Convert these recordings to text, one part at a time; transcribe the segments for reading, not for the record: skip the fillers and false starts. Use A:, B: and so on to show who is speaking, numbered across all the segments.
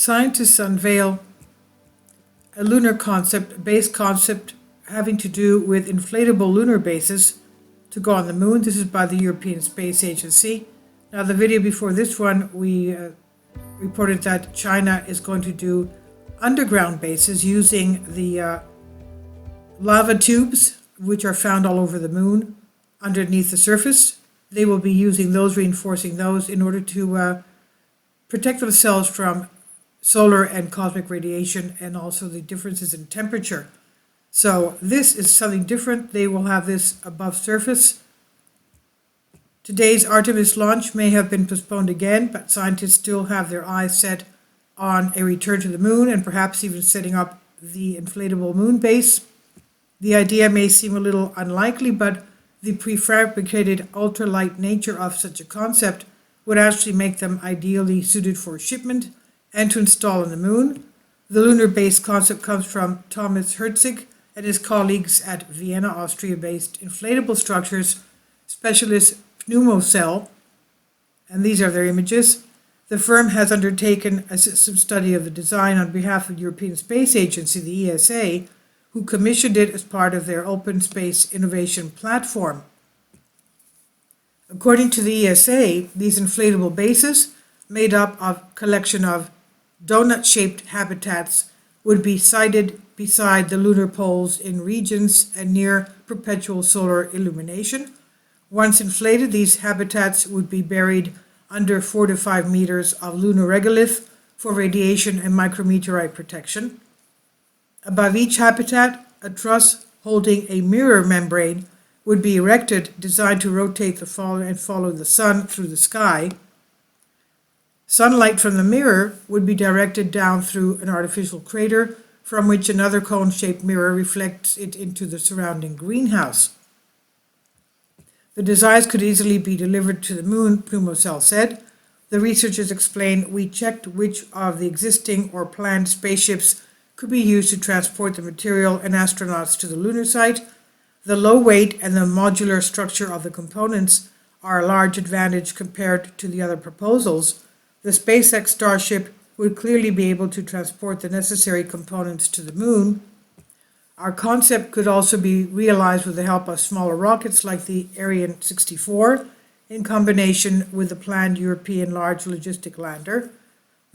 A: Scientists unveil a lunar base concept having to do with inflatable lunar bases to go on the moon. This is by the European Space Agency. Now, the video before this one, we reported that China is going to do underground bases using the lava tubes, which are found all over the moon underneath the surface. They will be using those, reinforcing those, in order to protect themselves from solar and cosmic radiation and also the differences in temperature. So this is something different. They will have this above surface. Today's Artemis launch may have been postponed again, but scientists still have their eyes set on a return to the moon and perhaps even setting up the inflatable moon base. The idea may seem a little unlikely, but the prefabricated ultralight nature of such a concept would actually make them ideally suited for shipment and to install on the moon. The lunar base concept comes from Thomas Herzig and his colleagues at Vienna, Austria-based inflatable structures specialist Pneumocell, and these are their images. The firm has undertaken a system study of the design on behalf of the European Space Agency, the ESA, who commissioned it as part of their Open Space Innovation Platform. According to the ESA, these inflatable bases, made up of a collection of donut-shaped habitats, would be sited beside the lunar poles in regions and near perpetual solar illumination. Once inflated, these habitats would be buried under 4 to 5 meters of lunar regolith for radiation and micrometeorite protection. Above each habitat, a truss holding a mirror membrane would be erected, designed to rotate and follow the sun through the sky. Sunlight from the mirror would be directed down through an artificial crater, from which another cone-shaped mirror reflects it into the surrounding greenhouse. The designs could easily be delivered to the moon, Pneumocell said. The researchers explained, "We checked which of the existing or planned spaceships could be used to transport the material and astronauts to the lunar site. The low weight and the modular structure of the components are a large advantage compared to the other proposals. The SpaceX Starship would clearly be able to transport the necessary components to the moon. Our concept could also be realized with the help of smaller rockets like the Ariane 64, in combination with the planned European Large Logistic Lander.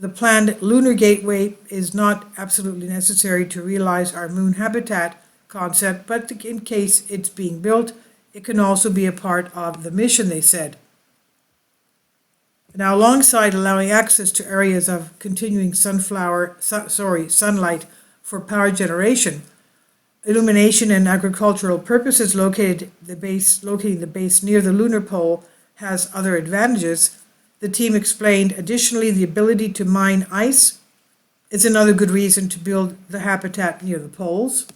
A: The planned lunar gateway is not absolutely necessary to realize our moon habitat concept, but in case it's being built, it can also be a part of the mission," they said. Now, alongside allowing access to areas of continuing sunlight for power generation, illumination and agricultural purposes, locating the base near the lunar pole has other advantages. The team explained, additionally, the ability to mine ice is another good reason to build the habitat near the poles.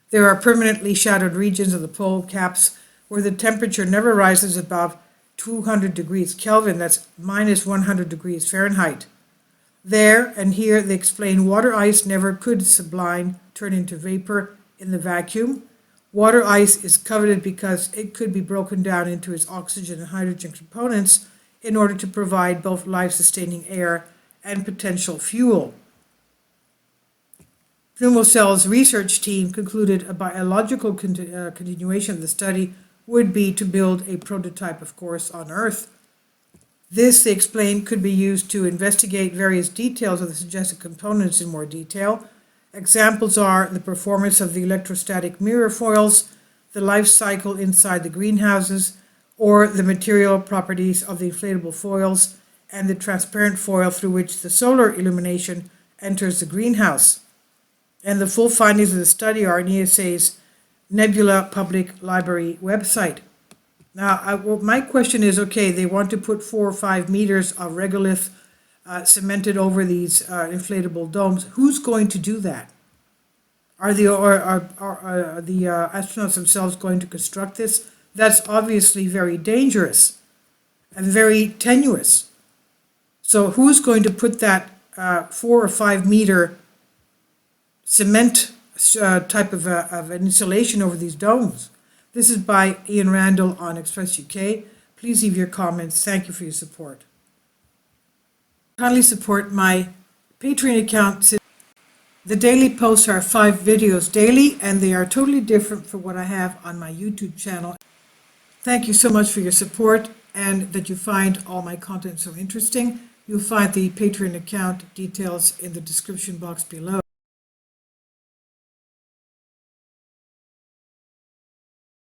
A: There are permanently shadowed regions of the pole caps where the temperature never rises above 200 degrees Kelvin, that's minus 100 degrees Fahrenheit. There and here, they explain, water ice never could turn into vapor in the vacuum. Water ice is coveted because it could be broken down into its oxygen and hydrogen components in order to provide both life-sustaining air and potential fuel. Pneumocell's research team concluded a biological continuation of the study would be to build a prototype, of course, on Earth. This, they explained, could be used to investigate various details of the suggested components in more detail. Examples are the performance of the electrostatic mirror foils, the life cycle inside the greenhouses, or the material properties of the inflatable foils and the transparent foil through which the solar illumination enters the greenhouse. And the full findings of the study are in ESA's Nebula Public Library website. Now, my question is, okay, they want to put 4 or 5 meters of regolith cemented over these inflatable domes. Who's going to do that? Are the astronauts themselves going to construct this? That's obviously very dangerous and very tenuous. So who's going to put that 4 or 5 meter cement type of insulation over these domes? This is by Ian Randall on Express UK. Please leave your comments. Thank you for your support. Kindly support my Patreon account, the daily posts are 5 videos daily, and they are totally different from what I have on my YouTube channel. Thank you so much for your support and that you find all my content so interesting. You'll find the Patreon account details in the description box below.